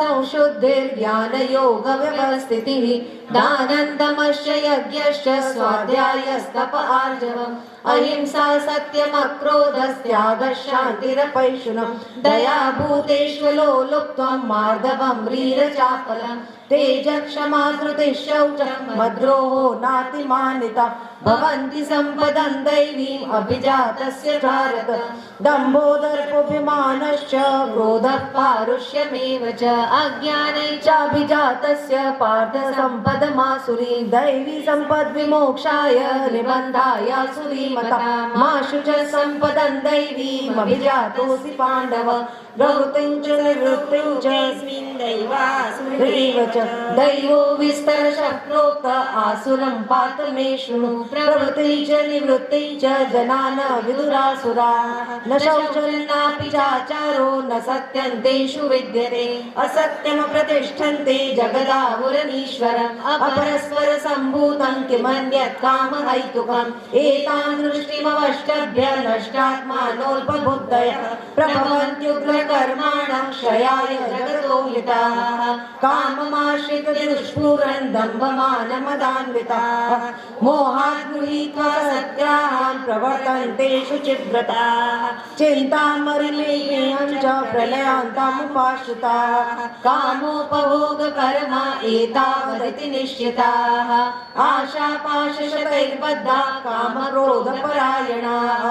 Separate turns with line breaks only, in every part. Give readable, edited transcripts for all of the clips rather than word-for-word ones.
संशुद्धिर्ज्ञानयोगव्यवस्थितिः दानन्दमश्च यज्ञश्च स्वाध्यायस्तप आर्जवम् अहिंसा सत्यमक्रोधस्त्यागः शान्तिरपैशुनम् दया भूतेष्वलो लुप्त्वं मार्दवं ह्रीरचापलम् तेजक्षमा धृतिः शौचम् मद्रोहो नातिमानिता भवन्ति सम्पदं दैवीम् अभिजातस्य भारत दम्भो दर्पोऽभिमानश्च क्रोधः पारुष्यमेव च अज्ञाने चाभिजातस्य पार्थ सम्पदमासुरी दैवी सम्पद्विमोक्षाय निबन्धाय सुरीमता माशु च सम्पदं दैवीम् अभिजातोऽसि पाण्डव प्रवृत्तिं च निवृत्तिं च दैवासुरैव च दैवो विस्तरशः प्रोक्त आसुरं पात मे शृणु प्रवृत्तिं च निवृत्तिं च जना न विदुरासुराः न शौचर्यनापि चाचारो न सत्यं तेषु विद्यते असत्यं प्रतिष्ठन्ते जगदाहुरनीश्वरम् अपरस्पर सम्भूतं किमन्यत् कामहैतुकम् एतां दृष्टिमवष्टभ्य नष्टात्मानोऽल्पबुद्धयः प्रभवन्त्युग्रकर्माणः क्षयाय जगतो हिताः काममाश्रितदुष्पूरन् दम्भमानमदान्विताः मोहात् गृहीत्वा सत्याहान् प्रवर्तन्ते शुचिव्रताः चिन्तामरिमेयं च प्रलयान्तमुपाश्रिताः कामोपभोगकर्मा एतावदिति निश्चिताः आशापाशशतैर्बद्धाः कामक्रोधपरायणाः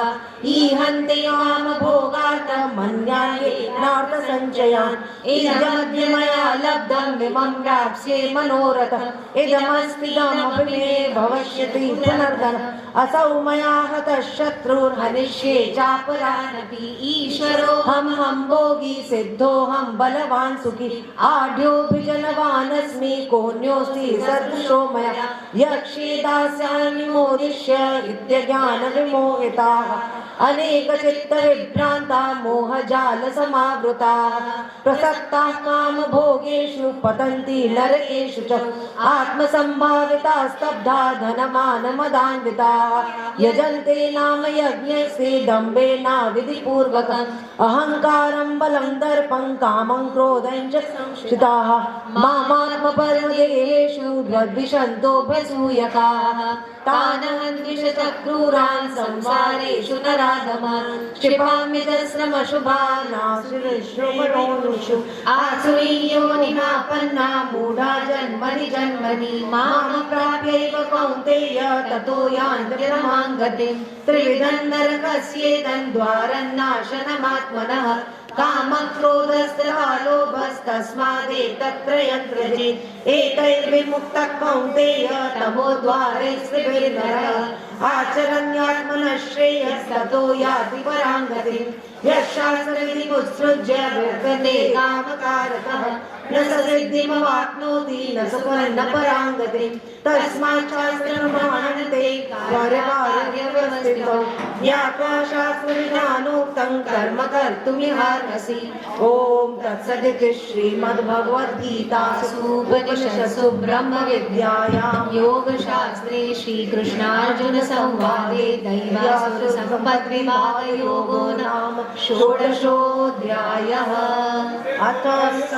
ईहन्ति कामभोगार्थं मन्यान्येनार्थसञ्चयान् इदमद्य मया लब्धं इमं प्राप्स्ये मनोरथम् इदमस्तीदमपि मे भविष्यति पुनर्धनम् असौ मया हतः शत्रुर्हनिष्ये चापरानपि ईश्वरोऽहं भोगी सिद्धोऽहं बलवान् सुखी आढ्योऽभिजनवानस्मि कोऽन्योऽस्ति सदृशो मया यक्षे दास्यामि मोदिष्य इत्यज्ञानविमोहिताः अनेकचित्तविभ्रान्ता मोहजालसमावृताः प्रसक्ताः कामभोगेषु पतन्ति नरकेषु च आत्मसम्भाविता स्तब्धा धनमानमदान्विताः यजन्ते नाम यज्ञस्य दम्भेनाविधिपूर्वकम् अहङ्कारं बलं दर्पं कामं क्रोधं च संश्रिताः मामात्मपरदेहेषु द्वद्विषन्तोऽभ्यसूयकाः तानहन्विषचक्रूरान् संसारेषु नराधमान् क्षिपाम्यजस्रमशुभानाशुश्रुमणोनुषु आसुरीयोनिनापन्ना मूढा जन्मनि जन्मनि मां प्राप्यैव कौन्तेय ततो यान्त्यरमां गतिं त्रिविधं नरकस्येदं द्वारन्नाशनमात्मनः कामक्रोधस्तलोभस्तस्मादेतत्त्रयं त्यजेत् एतैर्विमुक्तः कौन्तेय तमोद्वारैस्त्रिभिर्नरः आचरन्यात्मनः श्रेयस्ततो याति परां गतिं यः शास्त्रविधिमुत्सृज्य वर्तते कामकारकः न स सिद्धिमवाप्नोति न सुखं न परां गतिं तस्मात् शास्त्रप्रमाणन्ते कार्यकार्यव्यवस्थितौ ज्ञात्वा शास्त्रविधानोक्तं कर्म कर्तुमिहार्हसि। ॐ तत्सदिति श्रीमद्भगवद्गीतासु उपनिषत्सु ब्रह्मविद्यायां योगशास्त्रे श्रीकृष्णार्जुनसंवादे दैवासुरसम्पद्विभागयोगो नाम षोडशोऽध्यायः। अथ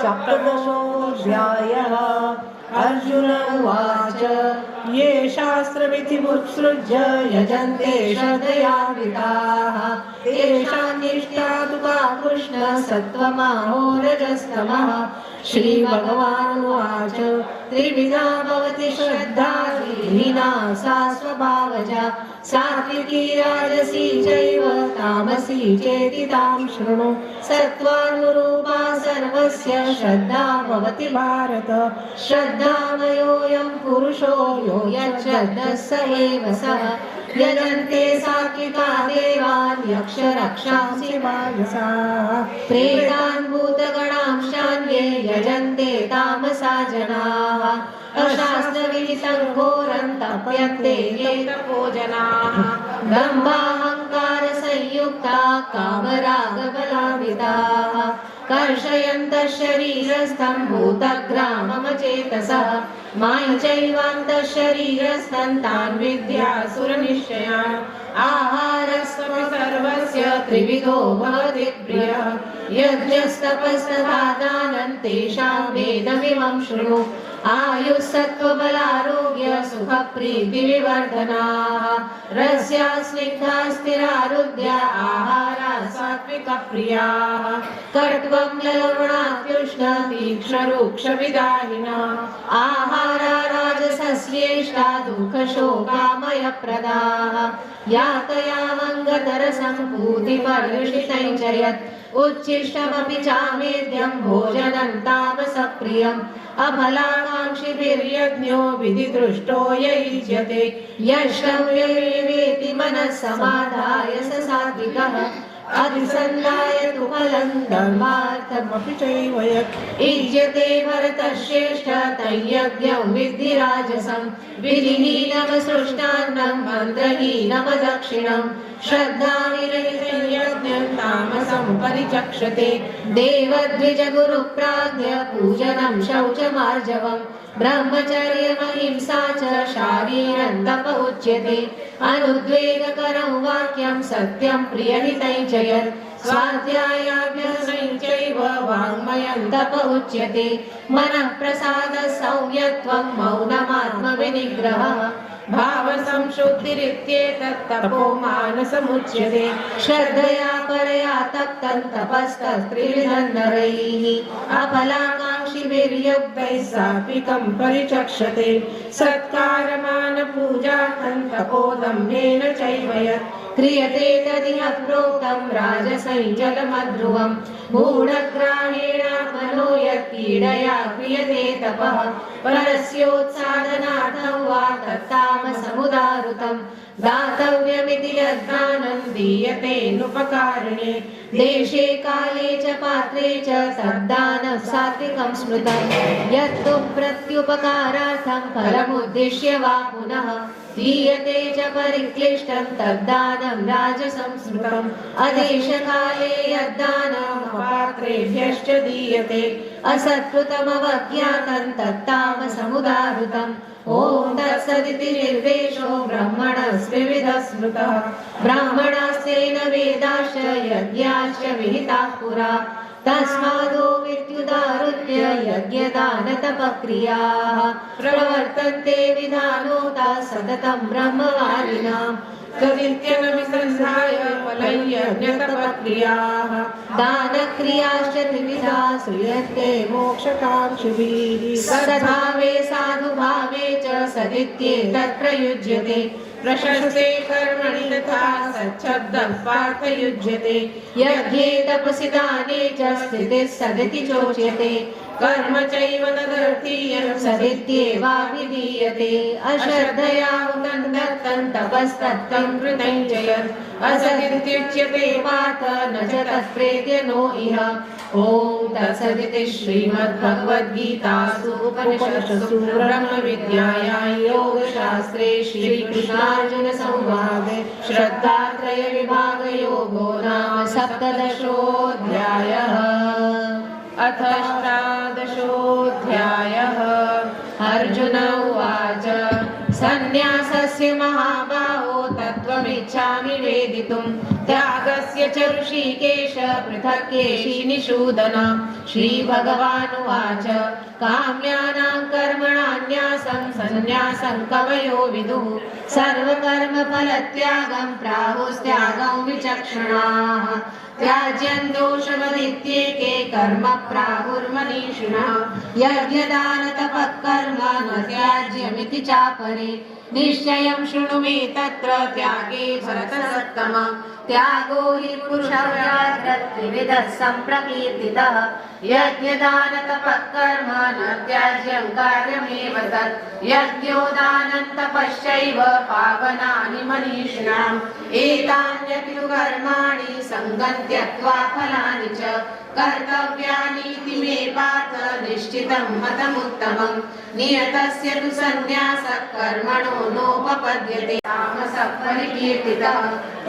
सप्तदशोऽध्यायः। अर्जुन उवाच ये शास्त्रविधिमुत्सृज्य यजन्ते श्रद्धयान्विताः तेषां निष्ठा तु का कृष्ण सत्त्वमाहो रजस्तमः। श्रीभगवानुवाच त्रिविधा भवति श्रद्धा विहीना सा स्वभावजा सात्विकी राजसी चैव तामसी चेति तां शृणु। सत्त्वानुरूपा सर्वस्य श्रद्धा भवति भारत। श्रद्धामयोऽयं पुरुषो यो यच्छ्रद्धः स एव सः। यजन्ते सात्विका देवान् यक्षरक्षांसि वाजसाः प्रेतान् भूतगणांशान्ये यजन्ते तामसा जनाः। अशास्त्रविहितं घोरं तप्यन्ते ये तपो जनाः। दम्भाहङ्कारसंयुक्ता कामरागबलान्विताः कर्षयन्तः शरीरस्थं भूतग्राममचेतसः मायि चैवान्तः शरीरस्थं तान् विद्यासुरनिश्चयान् आहारस्त्व सर्वस्य त्रिविधो भवति प्रियः यज्ञस्तपस्तथा दानं तेषां वेदमिमं शृणु आयुः सत्त्वबलारोग्य सुखप्रीतिविवर्धनाः रस्या स्निग्धा स्थिरारुद्या आहारा सात्विकप्रियाः कट्वं लवणात्युष्ण तीक्ष्णरूक्षविदाहिनः आहारा राजसस्येष्टा दुःखशोकामयप्रदाः यातयामङ्गतरसम्पूतिपर्युषितैः च यत् उच्छिष्टमपि चामेद्यं भोजनं तामसप्रियम् अफलाकाङ्क्षिभिर्यज्ञो विधिदृष्टो य युज्यते यष्टव्यवेति मनः समाधाय स सात्विकः अधिसन्धाय तु फलं धर्मार्थमपि चैव यत् युज्यते भरतश्रेष्ठ तयज्ञं विद्धि राजसं विधिहीनमसृष्टान्नं मन्त्रहीनमदक्षिणं श्रद्धाविरहितं यज्ञं तामसं परिचक्षते देवद्विजगुरुप्राज्ञ पूजनं शौचमार्जवम् ब्रह्मचर्यमहिंसा च शारीरं तप उच्यते अनुद्वेगकरं वाक्यं सत्यं प्रियहितं च यत् स्वाध्यायाभ्यासं चैव वाङ्मयं तप उच्यते मनः प्रसादः सौम्यत्वं मौनमात्मविनिग्रहः भावसंशुद्धिरित्येतत् तपो मानसमुच्यते श्रद्धया परया तप्तं तपस्तस्त्रिविधं नरैः अफलाकाङ्क्षिभिर्युक्तैः सात्विकं परिचक्षते सत्कारमानपूजार्थं तपोदम्भेन चैव यत् क्रियते तदिह प्रोक्तं राजसं जलमध्रुवं मूढग्राहेणात्मनो यत्पीडया क्रियते तपः परस्योत्सादनार्थं वा तत्तामसमुदाहृतं दातव्यमिति यद्दानं दीयतेऽनुपकारिणे देशे काले च पात्रे च तद्दानं सात्विकं स्मृतं यत्तु प्रत्युपकारार्थं फलमुद्दिश्य वा पुनः दीयते च परिक्लिष्टं तद्दानं राजसं स्मृतम् अदेशकाले यद्दानं पात्रेभ्यश्च दीयते असत्कृतमवज्ञातं तत्तामसमुदाहृतम् ॐ तत्सदिति निर्देशो ब्रह्मणस्त्रिविधः स्मृतः ब्राह्मणास्तेन वेदाश्च यज्ञाश्च विहिताः पुरा तस्मादो विद्युदारुत्य यज्ञदानतपक्रियाः प्रवर्तन्ते विधानोता सततं ब्रह्मवादिनाम् तदित्यनविसन्धाय फलं यज्ञतपक्रियाः दानक्रियाश्च त्रिविधा श्रूयन्ते मोक्षकाङ्क्षिभिः सद्भावे साधुभावे च सदित्येतत् प्रयुज्यते प्रशस्ते कर्मणि तथा सच्छब्दः पार्थयुज्यते यज्ञे तपसि दाने च स्थितिः सदिति चोच्यते कर्म चैव तदर्थीयं सदित्येवाभिधीयते अश्रद्धया हुतं दत्तं तपस्तत्तं कृतं च यत् असदित्युच्यते पार्थ न च तत्प्रेत्य नो इह ॐ तत्सदिति श्रीमद्भगवद्गीतासु उपनिषत्सु ब्रह्मविद्यायां योगशास्त्रे श्रीकृष्णार्जुनसंवादे श्रद्धात्रयविभागयोगो नाम सप्तदशोऽध्यायः अथ अष्टादशोऽध्यायः अर्जुन उवाच सन्न्यासस्य महाबाहो तत्त्वमिच्छामि वेदितुं त्यागस्य च ऋषिकेश पृथक् केशिनिषूदन श्रीभगवानुवाच काम्यानां कर्मणान्यासं सन्न्यासं कवयो विदुः सर्वकर्मफलत्यागं प्राहुस्त्यागं विचक्षणाः त्याज्यं दोषमदित्येके कर्म प्राहुर्मनीषिणः यज्ञदानतपः कर्म न त्याज्यमिति चापरे निश्चयं शृणु मे तत्र त्यागे भरतसत्तम त्यागो हि पुरुषव्याघ्रत्रिविधः सम्प्रकीर्तितः यज्ञदानतपः कर्म न त्याज्यं कार्यमेव तत् यज्ञोदानं तपश्चैव पावनानि मनीषिणाम् एतान्यपि तु कर्माणि सङ्गं त्यक्त्वा फलानि च कर्तव्यानीति मे पार्थ निश्चितं किञ्चितं मतमुत्तमं नियतस्य तु सन्न्यासः कर्मणो नोपपद्यते तामसः परिकीर्तितः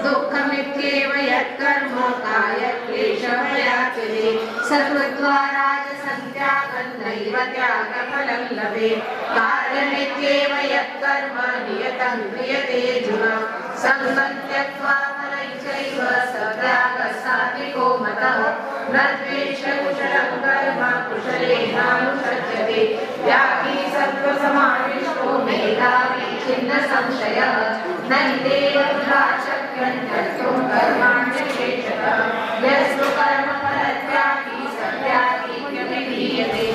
दुःखमित्येव यत्कर्म कायक्लेशभयाच्यते स कृत्वा राजसन्त्यागं नैव त्यागफलं लभेत् कार्यमित्येव यत्कर्म नियतं क्रियते अर्जुन सङ्गं त्यक्त्वा फलैश्चैव स त्यागः सात्विको मतः न द्वेषकुशलं कर्म कुशलेनानुषज्यते त्यागी सत्त्वसमाविष्टो मेधावी छिन्नसंशयः नैतेव वृथा शक्यं त्यक्तुं कर्माण्यशेषतः यस्तु कर्मफलत्यागी स त्यागीत्यभिधीयते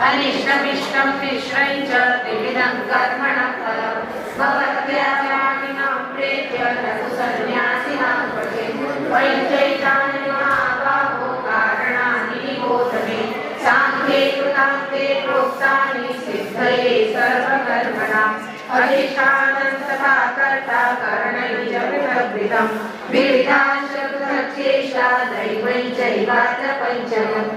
अनिष्टमिष्टं मिश्रं च त्रिविधं कर्मणः फलं भवत्यागिनां प्रेत्य न तु सन्न्यासिनां पठेत् वैचैतानि महाबाहो कारणानि निबोधने साङ्ख्ये कृतान्ते प्रोक्तानि सिद्धये सर्वकर्मणाम् अधिष्ठानं तथा कर्ता करणैः च पृथग्विधं विविधाश्च पृथक् चेष्टा दैवं चैवात्र पञ्चमम्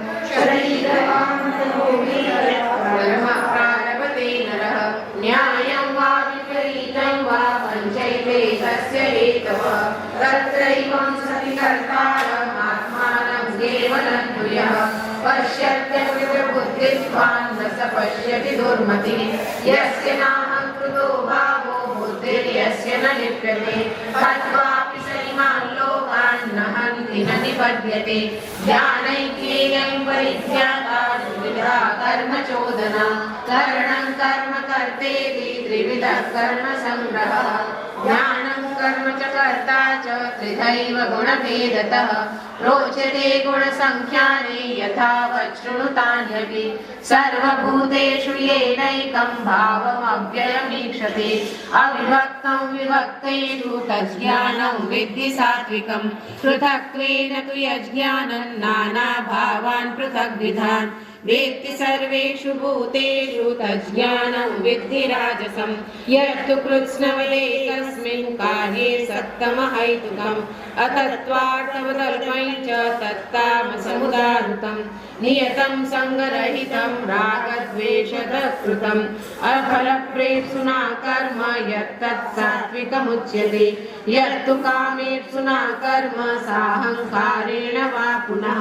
कर्म प्रारभते नरः न्यायं वा विपरीतं वा पञ्चैते तस्य हेतवः तत्रैवं सति कर्तारम् आत्मानं केवलं तुयः पश्यत्यकृतबुद्धित्वान् न स पश्यति दुर्मतिः यस्य नाहं कृतो भावो बुद्धिर्यस्य न लिप्यते हत्वापि स इमान् लोकान् न हन्ति न निबध्यते ज्ञानैक्येयं परित्यागात् द्विविधा कर्मचोदना करणं कर्म कर्तेति त्रिविधः कर्मसङ्ग्रहः ज्ञानं कर्म च कर्ता च त्रिधैव गुणभेदतः रोचते गुणसङ्ख्याने यथावत् शृणुतान्यपि सर्वभूतेषु येनैकं भावमव्ययमीक्षते अविभक्तं विभक्तेषु तज्ज्ञानं विद्धि सात्विकं पृथक्त्वेन तु यज्ज्ञानं नानाभावान् पृथग्विधान् वेत्ति सर्वेषु भूतेषु तज्ज्ञानं विद्धि राजसं यत्तु कृत्स्नवदेकस्मिन् कार्ये सक्तमहैतुकम् अतत्त्वार्थवदल्पं च तत्तामसमुदाहृतं नियतं सङ्गरहितं रागद्वेषतः कृतम् अफलप्रेप्सुना कर्म यत्तत् सात्विकमुच्यते यत्तु कामेप्सुना कर्म साहङ्कारेण वा पुनः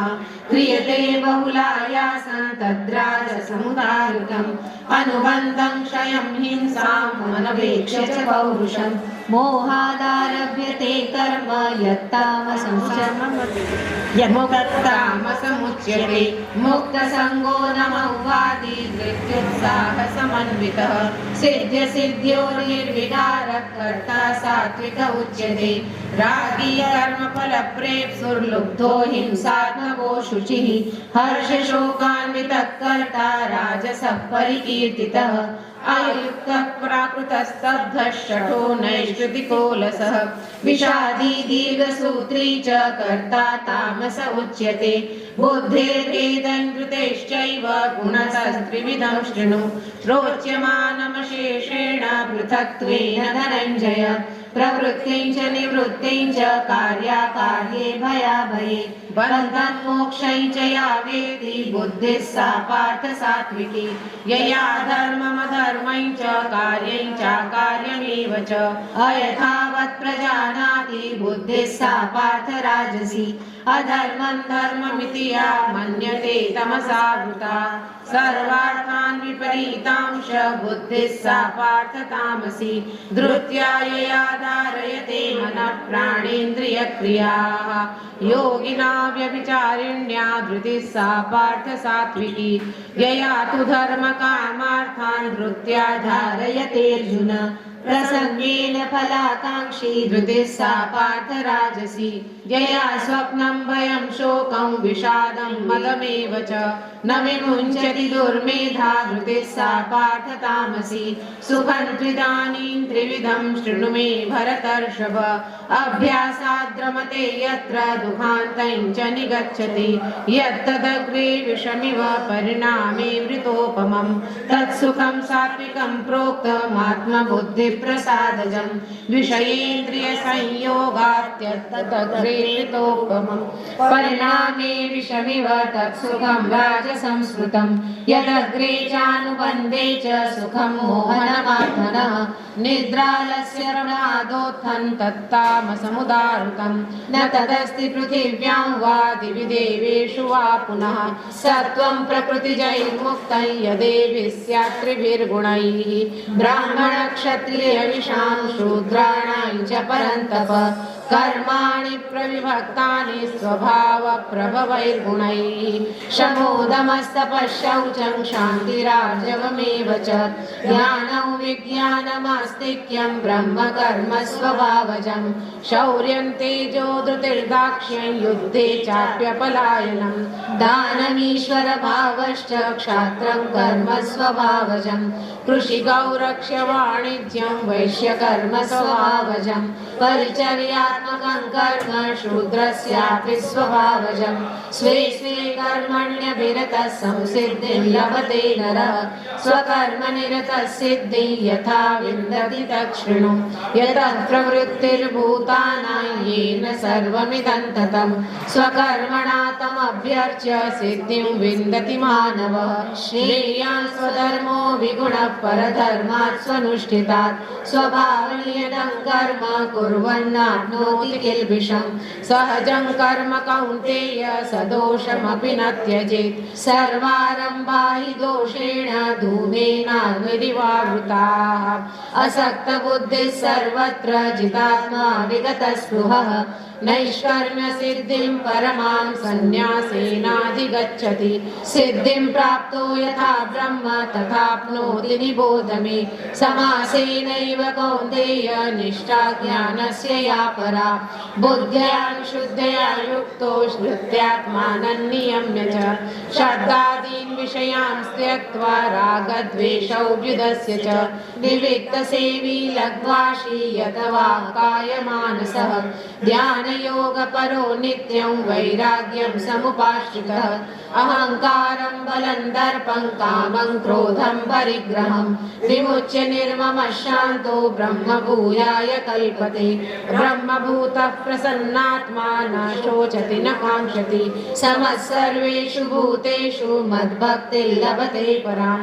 क्रियते बहुलायासं तद्राजसमुदाहृतम् अनुबन्धं क्षयं हिंसां मनवेक्ष्य च पौरुषं मोहादारभ्यते कर्म यत्तामसमुच्यते मुक्तसङ्गो न मौवादी धृत्युत्साहसमन्वितः सिद्ध्यसिद्ध्योर्निर्विकारः कर्ता सात्विक उच्यते रागी कर्मफलप्रेप्सुर्लुब्धो हिंसात्मको शुचिः हर्षशोकान्वितः कर्ता राजसः परिकीर्तितः अयुक्तः प्राकृतस्तब्धः शठो नैष्कृतिकोलसः विषादी दीर्घसूत्री च कर्ता तामस उच्यते बुद्धिर्वेदङ्कृतेश्चैव गुणतस्त्रिविधं शृणु रोच्यमानमशेषेण पृथक्त्वेन धनञ्जय प्रवृत्तिं च निवृत्तिं च कार्याकार्ये भयाभये बन्धं मोक्षं च या वेत्ति बुद्धिः सा पार्थ सात्विकी यया धर्ममधर्मं च कार्यं चाकार्यमेव च अयथावत् प्रजानाति बुद्धिः सा पार्थ राजसी अधर्मं धर्ममिति या मन्यते तमसा वृता सर्वार्थान् विपरीतांश बुद्धिः सा पार्थ तामसी धृत्या यया धारयते मनः प्राणेन्द्रियक्रियाः योगिना व्यभिचारिण्या धृतिः सा पार्थ सात्विकी यया तु धर्मकामार्थान् धृत्या धारयते अर्जुन प्रसंगेन फलाकांक्षी धृतिः सा पार्थ राजसी यया स्वप्नं भयं शोकं विषादं मदमेव च न विमुञ्चति दुर्मेधा धृतिः सा पार्थ तामसी सुखं त्विदानीं त्रिविधं शृणु मे भरतर्षभ अभ्यासाद्रमते यत्र दुःखान्तं च निगच्छति यत्तदग्रे विषमिव परिणामे मृतो यथोपमं तत्सुखं सात्विकं प्रोक्तमात्मबुद्धिप्रसादजं विषयेन्द्रियसंयोगात्यर्थतद्रेतोपमं परिणामे विषमिव तत्सुखं राजसंस्कृतं यदग्रे चानुबन्धे च सुखं मोहनमात्मनः निद्रालस्य प्रमादोत्थं तत्तामसमुदाहृतं न तदस्ति पृथिव्यां वा दिवि देवेषु वा पुनः सत्वं प्रकृतिजैर्मुक्तं यदेभिः स्यात् त्रिभिर्गुणैः ब्राह्मणक्षत्रियविषां शूद्राणां च परन्तप कर्माणि प्रविभक्तानि स्वभावप्रभवैर्गुणैः शमोदमस्तपश्शौचं क्षान्तिरार्जवमेव च ज्ञानं विज्ञानमास्तिक्यं ब्रह्मकर्म स्वभावजं शौर्यं तेजो धृतिर्दाक्ष्यं युद्धे चाप्यपलायनं दानमीश्वरभावश्च क्षात्रं कर्म स्वभावजं कृषिगौरक्ष्य वाणिज्यं वैश्यकर्म स्वभावजं परिचर्यात्मकं कर्म शूद्रस्यापि स्वभावजं स्वे स्वे कर्मण्यभिरतः संसिद्धिं लभते नरः स्वकर्मनिरतः सिद्धिं यथा विन्दति तच्छृणु यतः प्रवृत्तिर्भूतानां येन सर्वमिदं ततं स्वकर्मणा तमभ्यर्च्य सिद्धिं विन्दति मानवः श्रेयान् स्वधर्मो विगुणः परधर्मात् स्वनुष्ठितात् स्वभावनियतं कर्म कुर्वन्नाप्नोति किल्बिषं सहजं कर्म कौन्तेय सदोषमपि न त्यजेत् सर्वारम्भा हि दोषेण धूमेनाग्निरिवावृताः असक्तबुद्धिः सर्वत्र जितात्मा विगतस्पृहः नैष्कर्म्य सिद्धिं परमां सन्न्यासेनाधिगच्छति सिद्धिं प्राप्तो यथा ब्रह्म तथाप्नोति निबोध मे समासेनैव कौन्तेय निष्ठा ज्ञानस्य या परा बुद्ध्या शुद्धया युक्तो श्रुत्यात्मानं नियम्य च शब्दादीन् विषयान् त्यक्त्वा रागद्वेषौभ्युदस्य च विविक्तसेवी लघ्वाशी यतवा कायमानसः ध्यानयोगपरो नित्यं वैराग्यं समुपाश्रितः अहङ्कारं बलं दर्पं कामं क्रोधं परिग्रहं विमुच्य निर्ममः शान्तो ब्रह्मभूयाय कल्पते ब्रह्मभूतः प्रसन्नात्मा न शोचति न काङ्क्षति समः सर्वेषु भूतेषु मद्भक्तिं लभते परां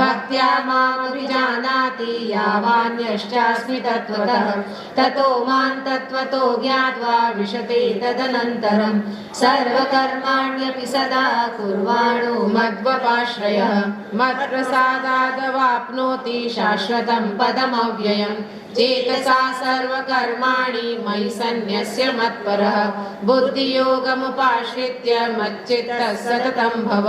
भक्त्या मामभिजानाति यावान्यश्चास्मि तत्त्वतः ततो मां तत्त्वतो ज्ञात्वा विशते तदनन्तरं सर्वकर्माण्यपि सदा कुर्वाणो मद्वपाश्रयः मत्प्रसादादवाप्नोति शाश्वतं पदमव्ययम् चेतसा सर्वकर्माणि मयि सन्न्यस्य मत्परः बुद्धियोगमुपाश्रित्य मच्चित्तः सततं भव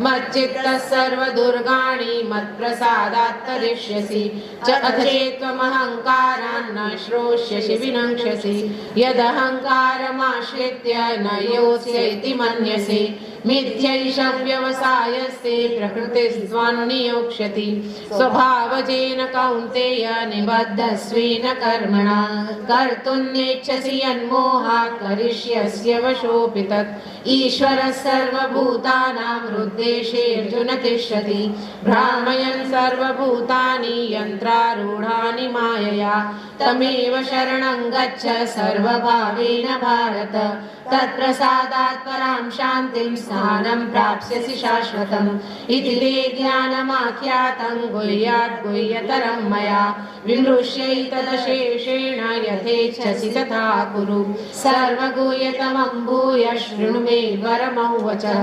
मच्चित्तः सर्वदुर्गाणि मत्प्रसादात् तरिष्यसि च अथेत्वमहङ्कारान् न श्रोष्यसि विनङ्क्ष्यसि यदहङ्कारमाश्रित्य न योत्स्य इति मन्यसे मिथ्यैष व्यवसायस्ते प्रकृतिस्त्वान्नियोक्ष्यति स्वभावजेन कौन्तेय निबद्धस्वेन कर्मणा कर्तुं नेच्छसि यन्मोहात् करिष्यस्य वशोऽपि तत् ईश्वरः सर्वभूतानां हृद्देशेऽर्जुन तिष्ठति भ्रामयन् सर्वभूतानि यन्त्रारूढानि मायया तमेव शरणं गच्छ सर्वभावेन भारत तत्प्रसादात् परां शान्तिं स्थानं प्राप्स्यसि शाश्वतम् इति ते ज्ञानमाख्यातं गुह्यात् गुह्यतरं मया विमृश्यैतदशेषेण यथेच्छसि तथा कुरु सर्वगुह्यतमं भूय शृणु मे परमं वचः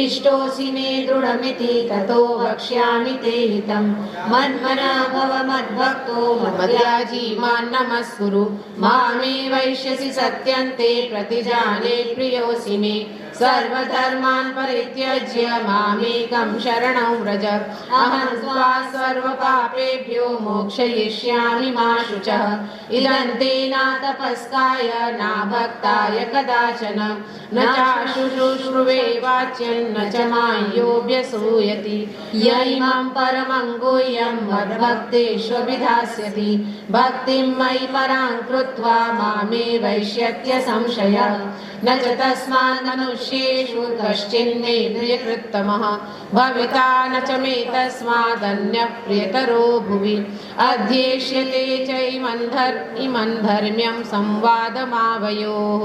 इष्टोऽसि मे दृढमिति ततो वक्ष्यामि ते हितं मन्मना भव मद्भक्तो मद्याजी मां नमस्कुरु मामे वैष्यसि सत्यन्ते प्रतिजाने प्रियोऽसि मे सर्वधर्मान् परित्यज्य मामेकं शरणं व्रज अहं त्वा सर्वपापेभ्यो मोक्षयिष्यामि मा शुचः इदं ते न तपस्काय न भक्ताय कदाचन न चाशुश्रूषुवे वाच्यं न च माह्योऽभ्यसूयति य इमं परमं गुह्यं मद्भक्तेष्वभिधास्यति भक्तिं मयि परां कृत्वा मामे वैष्यत्य संशयः न च तस्मान् मनुष्य मनुष्येषु कश्चिन्मे प्रियकृत्तमः भविता न च मे तस्मादन्यः प्रियतरो भुवि अध्येष्यते च इमं धर्म्यं संवादमावयोः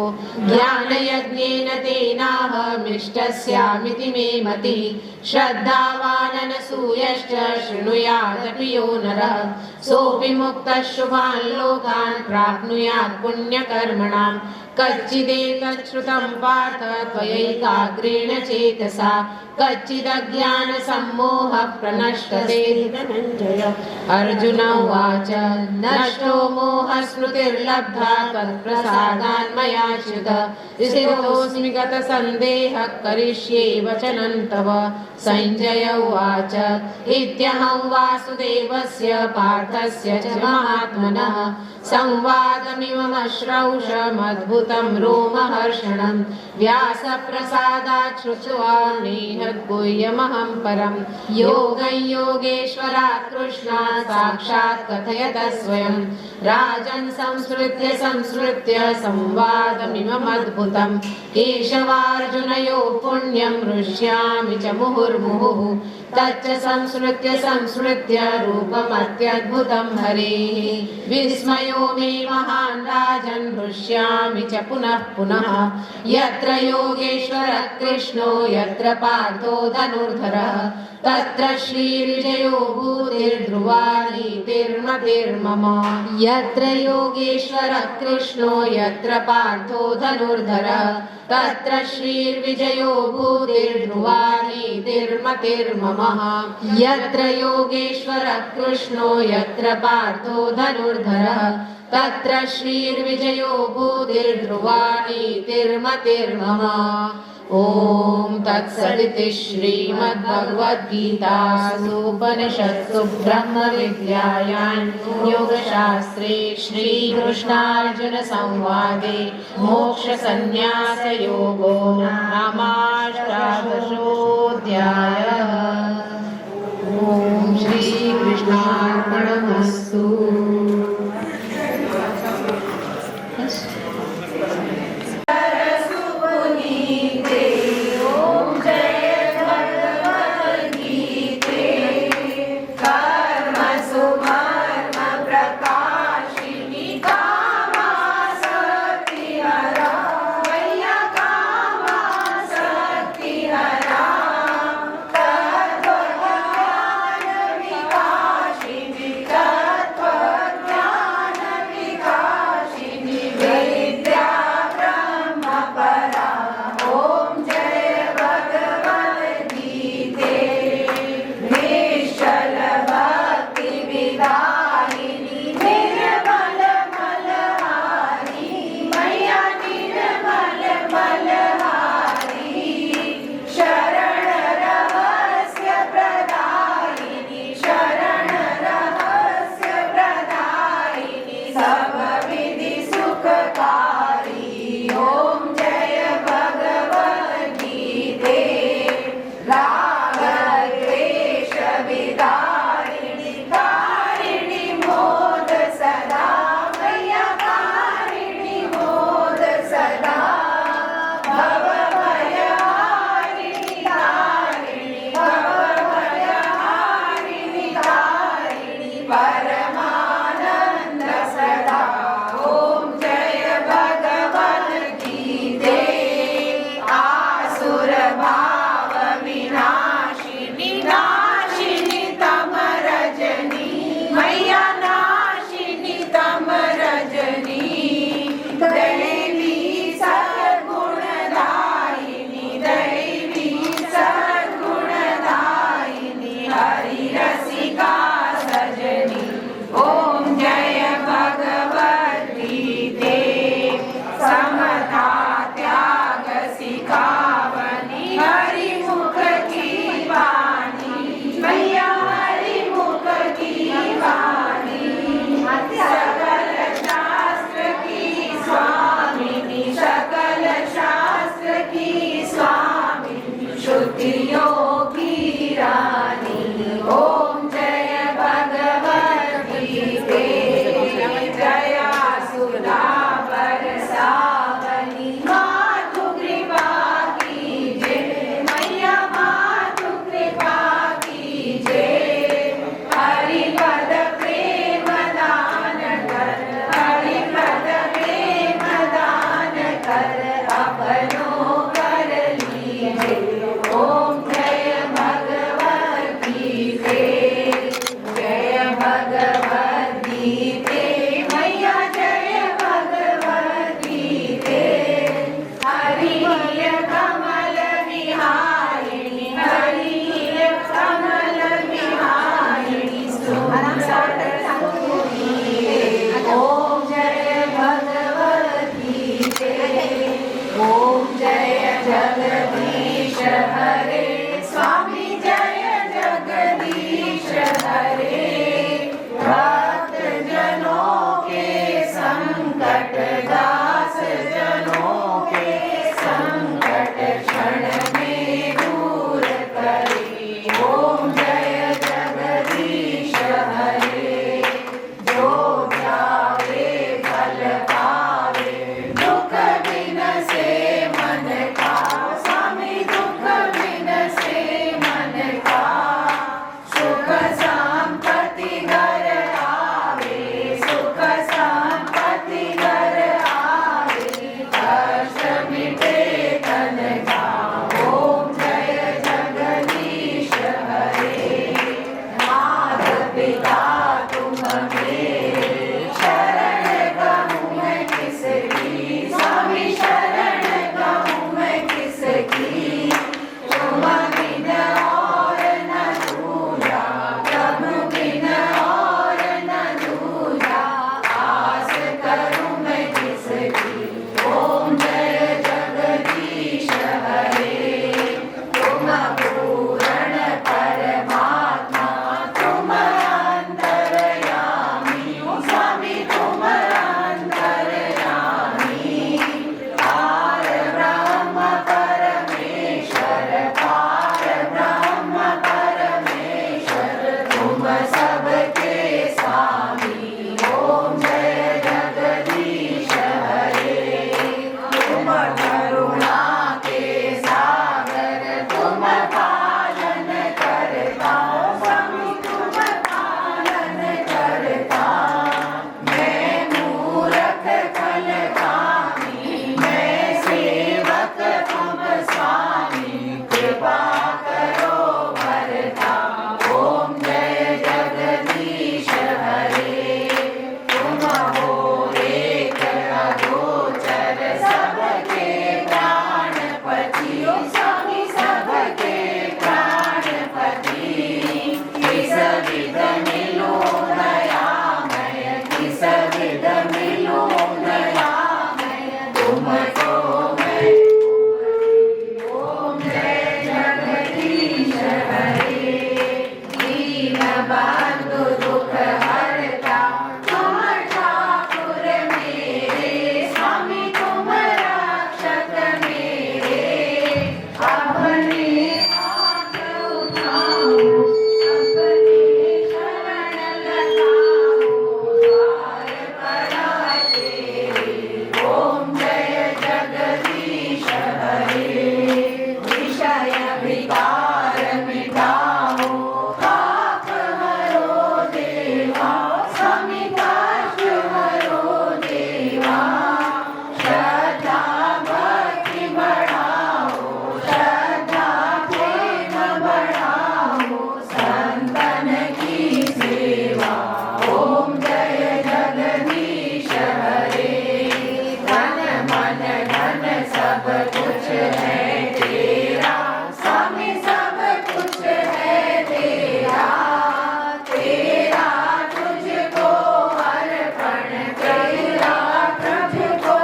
ज्ञानयज्ञेन तेनाहमिष्टस्यामिति मे मतिः श्रद्धावाननसूयश्च शृणुयादपि यो नरः सोऽपि मुक्तः शुभान् लोकान् प्राप्नुयात् पुण्यकर्मणां कच्चिदेतत् श्रुतं पार्थ त्वयैकाग्रेण चेतसा कच्चिदज्ञानसम्मोहः प्रनश्यते धनञ्जय अर्जुन उवाच नष्टो मोहस्मृतिर्लब्धा त्वत्प्रसादान् मयाच्युत स्थितोऽस्मि गतसन्देहः करिष्ये वचनं तव सञ्जय उवाच इत्यहं वासुदेवस्य पार्थस्य च महात्मनः संवादमिममश्रौषमद्भुतं रोमहर्षणं व्यासप्रसादात् श्रुत्वा नेहद्गुह्यमहं परं योगं योगेश्वरात् कृष्णात् साक्षात् कथयत स्वयं राजन् संसृत्य संवादमिममद्भुतं केशवार्जुनयोः पुण्यं हृष्यामि च मुहुर्मुहुः तच्च संसृत्य रूपमत्यद्भुतं हरेः विस्मयो मे महान् राजन् हृष्यामि च पुनः पुनः यत्र योगेश्वरः कृष्णो यत्र पार्थो धनुर्धरः तत्र श्रीर्विजयो भूतिर्ध्रुवा नीतिर्मतिर्मम यत्र योगेश्वरः कृष्णो यत्र पार्थो धनुर्धरः तत्र श्रीर्विजयो भूतिर्ध्रुवा नीतिर्मतिर्मम यत्र योगेश्वरः कृष्णो यत्र पार्थो धनुर्धरः तत्र श्रीर्विजयो भूतिर्ध्रुवा नीतिर्मतिर्मम ओम तत्सदिति श्रीमद्भगवद्गीतासूपनिषत्सु ब्रह्मविद्यायां योगशास्त्रे श्रीकृष्णार्जुन संवादे मोक्षसंन्यासयोगो नामाष्टादशोऽध्यायः। ओम श्रीकृष्णार्पणमस्तु। सबके स्वामी। ओम जय जगदीश हरे। तुम करुणा के सागर, तुम पालन करता, स्वामी तुम पालन करता। मैं मूरख फल कामी, मैं सेवक तुम स्वामी, कृपा करो भरता। ओम जय जगदीश हरे। तुम हो एक अगोचर, सबके प्राणपति, स्वामी सबके प्राणपति। किस विध मिलो दयामय, किस विध मिलो दयामय, तुमको मैं। ओम जय जगदीश हरे। दीन बंधु दुख हरता, तुम ठाकुर मेरे, स्वामी तुम रक्षक मेरे। अपने हाथ उठाओ, अपने शरण लगाओ, द्वार पड़ा तेरे। ओम जय जगदीश हरे। विषय विकार मिटाओ, पाप हरो देवा, स्वामी कष्ट हरो देवा। श्रद्धा भक्ति बढ़ाओ, श्रद्धा प्रेम बढ़ाओ, संतन की सेवा। ओम जय जगदीश हरे। धन मन धन सब कुछ है तेरा, स्वामी सब कुछ है तेरा। तेरा तुझको अर्पण, तेरा तुझको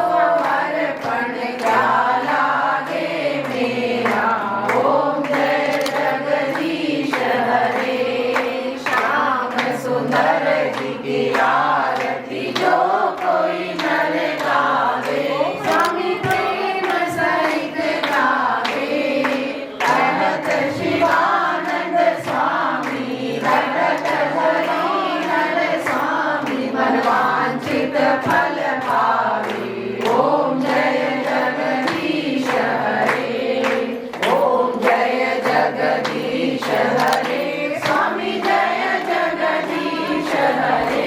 अर्पण, क्या लागे मेरा। ओम जय जगदीश हरे। श्याम सुंदर जी की आरती जो कोई नर गावे, स्वामी प्रेम सहित गावे। कहत शिवानंद स्वामी, रटत हरिहर स्वामी, मनवांछित फल पावे। ओम जय जगदीश हरे। ओम जय जगदीश हरे। स्वामी जय जगदीश हरे।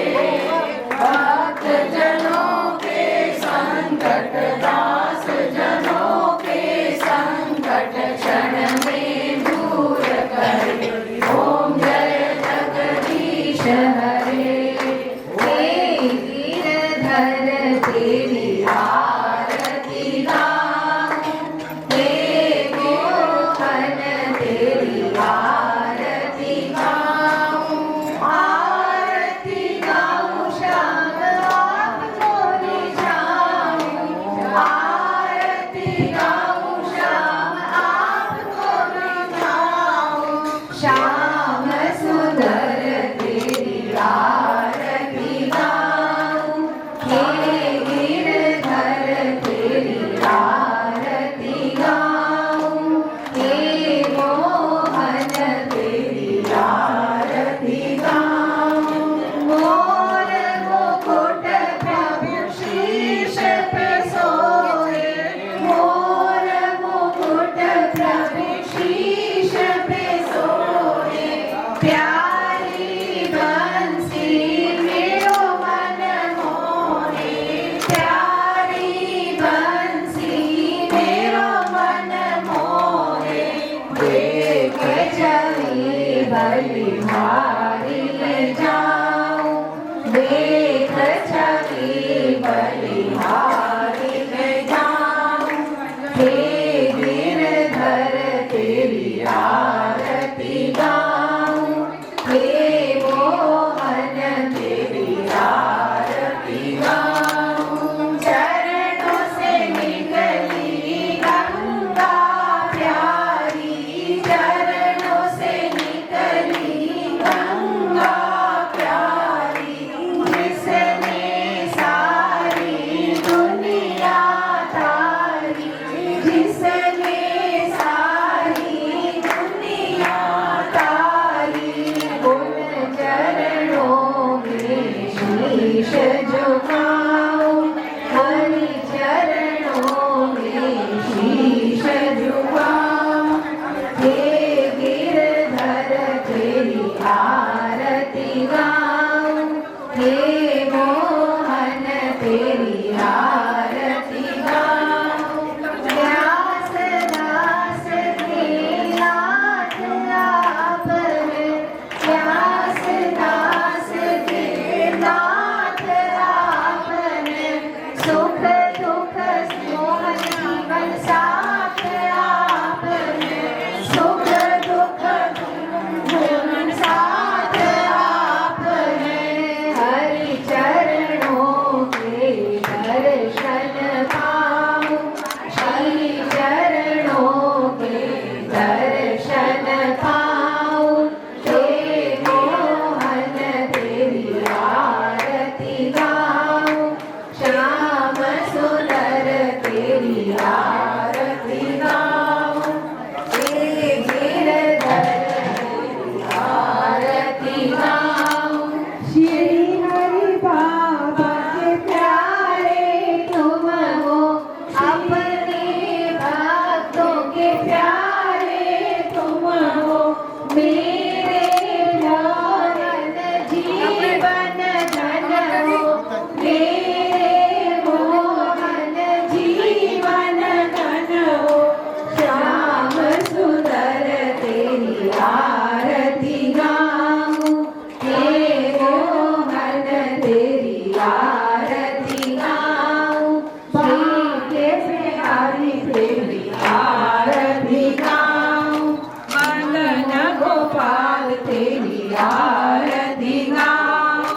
आरती गाऊं,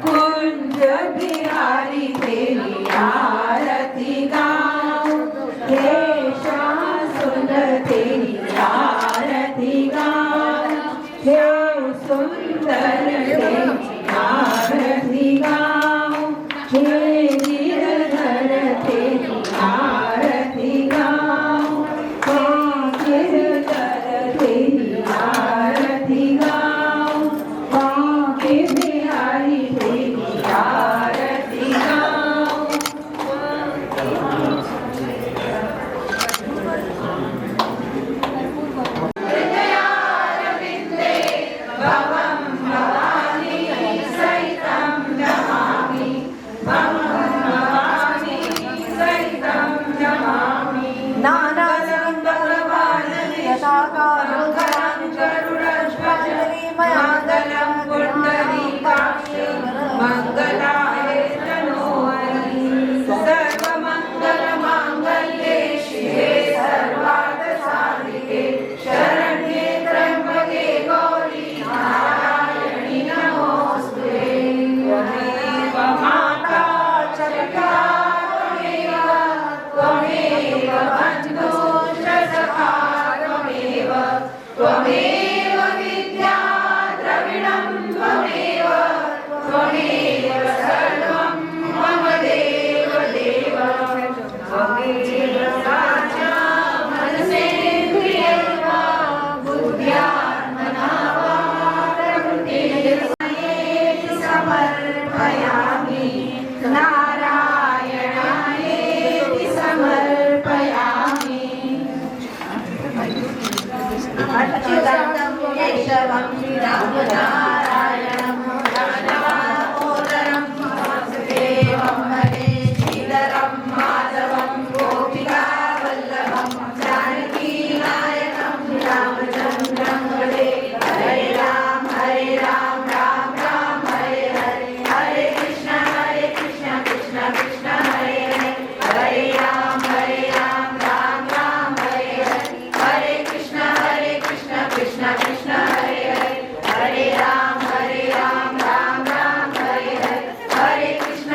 कुंज बिहारी तेरी आरती गाऊं, हे श्याम सुंदर तेरी आरती गाऊं, हे सुंदर तेरी आरती गाऊं, हे गिरधर तेरी आरती गाऊं, हे गिरधर तेरी आरती गाऊं, बांके बिहारी तेरी आरती गाऊं। हृदयारविंदे भवं भवानी सहितं नमामि, भवं भवानी सहितं नमामि। नानासङ्गलवानलिशकारुधरं गरुडध्वजं मङ्गलं पुण्डरीकाक्ष मङ्गलाय तनोहरि। सर्वमङ्गलमाङ्गल्ये शिवे सर्वार्थसाधिके शरण्ये त्र्यम्बके गौरी नारायणि नमोऽस्तुते। त्वमेव माता च पिता त्वमेव बन्धुश्च सखा त्वमेव, त्वमेव विद्या द्रविणं त्वमेव, त्वमेव सर्वं मम देव देव। त्वमेव साचा मनसेन्द्रियैर्वा बुद्ध्यात्मना वा प्रकृतिर्मयेति समर्पयामि, नारायणायेति समर्पयामि। अच्युतं केशवं श्रीरामनारायणं दानवानोदरं वासुदेवं हरे श्रीधरं माधवं गोपिकावल्लभं जानकीनायकं रामचन्द्रं भजे। हरे राम राम राम हरे हरे, हरे कृष्ण कृष्ण कृष्ण हरे हरे, हरे राम राम राम हरे हरे, हरे कृष्ण कृष्ण कृष्ण हरे हरे, हरे राम राम राम हरे हरे, हरे कृष्ण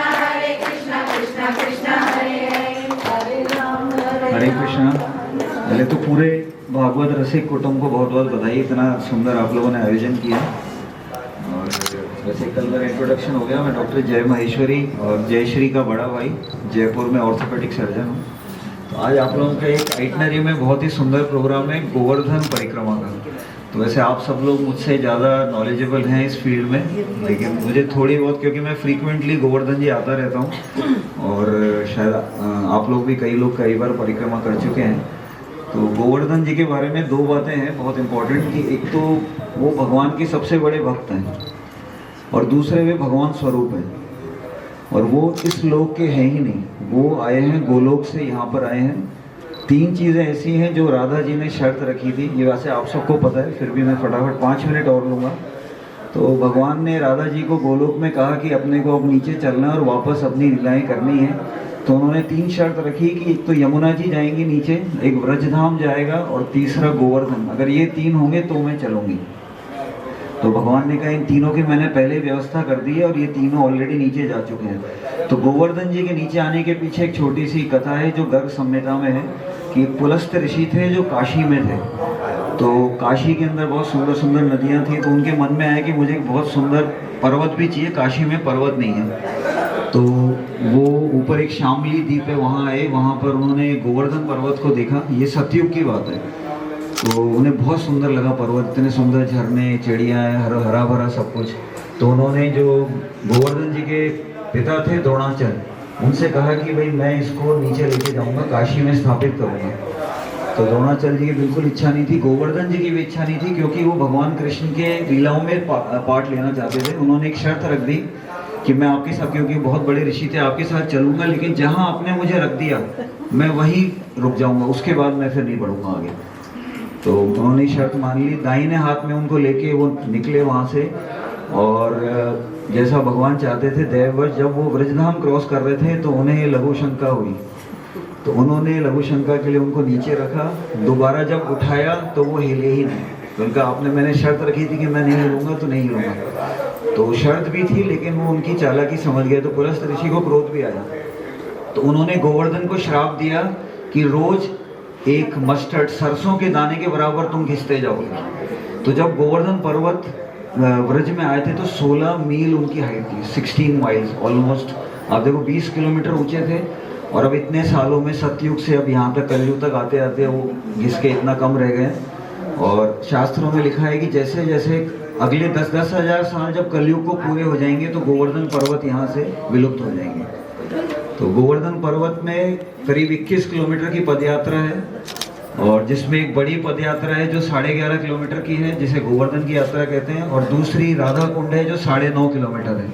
कृष्ण कृष्ण हरे हरे, हरे राम
हरे कृष्णा। पहले तो पूरे भागवत रसिक कुटुंब को बहुत बहुत बधाई, इतना सुंदर आप लोगों ने आयोजन किया। और वैसे कल मेरा इंट्रोडक्शन हो गया। मैं डॉक्टर जय महेश्वरी और जयश्री का बड़ा भाई, जयपुर में ऑर्थोपेडिक सर्जन हूँ। तो आज आप लोगों का एक आइटनरी में बहुत ही सुंदर प्रोग्राम है गोवर्धन परिक्रमा का। तो वैसे आप सब लोग मुझसे ज़्यादा नॉलेजेबल हैं इस फील्ड में, लेकिन मुझे थोड़ी बहुत, क्योंकि मैं फ्रीक्वेंटली गोवर्धन जी आता रहता हूँ और शायद आप लोग भी कई बार परिक्रमा कर चुके हैं। तो गोवर्धन जी के बारे में दो बातें हैं बहुत इम्पोर्टेंट, कि एक तो वो भगवान के सबसे बड़े भक्त हैं और दूसरे वे भगवान स्वरूप हैं। और वो इस लोक के हैं ही नहीं, वो आए हैं गोलोक से, यहाँ पर आए हैं। तीन चीज़ें ऐसी हैं जो राधा जी ने शर्त रखी थी, ये वैसे आप सबको पता है, फिर भी मैं फटाफट 5 मिनट और लूँगा। तो भगवान ने राधा जी को गोलोक में कहा कि अपने को अब नीचे चलना और वापस अपनी लीलाएं करनी है। तो उन्होंने 3 शर्त रखी कि एक तो यमुना जी जाएंगी नीचे, एक व्रजधाम जाएगा और तीसरा गोवर्धन। अगर ये 3 होंगे तो मैं चलूँगी। तो भगवान ने कहा इन तीनों की मैंने पहले व्यवस्था कर दी है और ये तीनों ऑलरेडी नीचे जा चुके हैं। तो गोवर्धन जी के नीचे आने के पीछे एक छोटी सी कथा है जो गर्ग संहिता में है, कि पुलस्त ऋषि थे जो काशी में थे। तो काशी के अंदर बहुत सुंदर सुंदर नदियाँ थी, तो उनके मन में आया कि मुझे एक बहुत सुंदर पर्वत भी चाहिए, काशी में पर्वत नहीं है। तो वो ऊपर एक शामली द्वीप है, वहाँ आए, वहाँ पर उन्होंने गोवर्धन पर्वत को देखा। ये सतयुग की बात है। तो उन्हें बहुत सुंदर लगा पर्वत, इतने सुंदर झरने, चिड़ियाँ, हरा भरा सब कुछ। तो उन्होंने जो गोवर्धन जी के पिता थे द्रोणाचल, उनसे कहा कि भाई मैं इसको नीचे लेके जाऊंगा, काशी में स्थापित करूंगा। तो द्रोणाचल जी की बिल्कुल इच्छा नहीं थी, गोवर्धन जी की भी इच्छा नहीं थी, क्योंकि वो भगवान कृष्ण के लीलाओं में पार्ट लेना चाहते थे। उन्होंने एक शर्त रख दी कि मैं आपके साथ, क्योंकि बहुत बड़े ऋषि थे, आपके साथ चलूंगा, लेकिन जहाँ आपने मुझे रख दिया मैं वहीं रुक जाऊंगा, उसके बाद मैं फिर नहीं बढ़ूंगा आगे। तो उन्होंने शर्त मान ली। दाहिने हाथ में उनको लेके वो निकले वहाँ से, और जैसा भगवान चाहते थे देववश जब वो ब्रजधाम क्रॉस कर रहे थे तो उन्हें लघु शंका हुई। तो उन्होंने लघु शंका के लिए उनको नीचे रखा, दोबारा जब उठाया तो वो हिले ही नहीं। तो उनका आपने मैंने शर्त रखी थी कि मैं नहीं हिलूंगा तो नहीं हिलूंगा, तो शर्त भी थी, लेकिन वो उनकी चालाकी समझ गए तो पुलस्त ऋषि को क्रोध भी आया। तो उन्होंने गोवर्धन को श्राप दिया कि रोज एक मस्टर्ड सरसों के दाने के बराबर तुम घिसते जाओगे। तो जब गोवर्धन पर्वत व्रज में आए थे तो 16 मील उनकी हाइट थी, 16 माइल्स ऑलमोस्ट। आप देखो 20 किलोमीटर ऊंचे थे, और अब इतने सालों में सतयुग से अब यहाँ तक कलयुग तक आते आते वो घिस के इतना कम रह गए। और शास्त्रों में लिखा है कि जैसे जैसे अगले 10-10 हजार साल जब कलयुग को पूरे हो जाएंगे तो गोवर्धन पर्वत यहाँ से विलुप्त हो जाएंगे। तो गोवर्धन पर्वत में करीब 21 किलोमीटर की पदयात्रा है, और जिसमें एक बड़ी पदयात्रा है जो 11.5 किलोमीटर की है, जिसे गोवर्धन की यात्रा कहते हैं, और दूसरी राधा कुंड है जो 9.5 किलोमीटर है।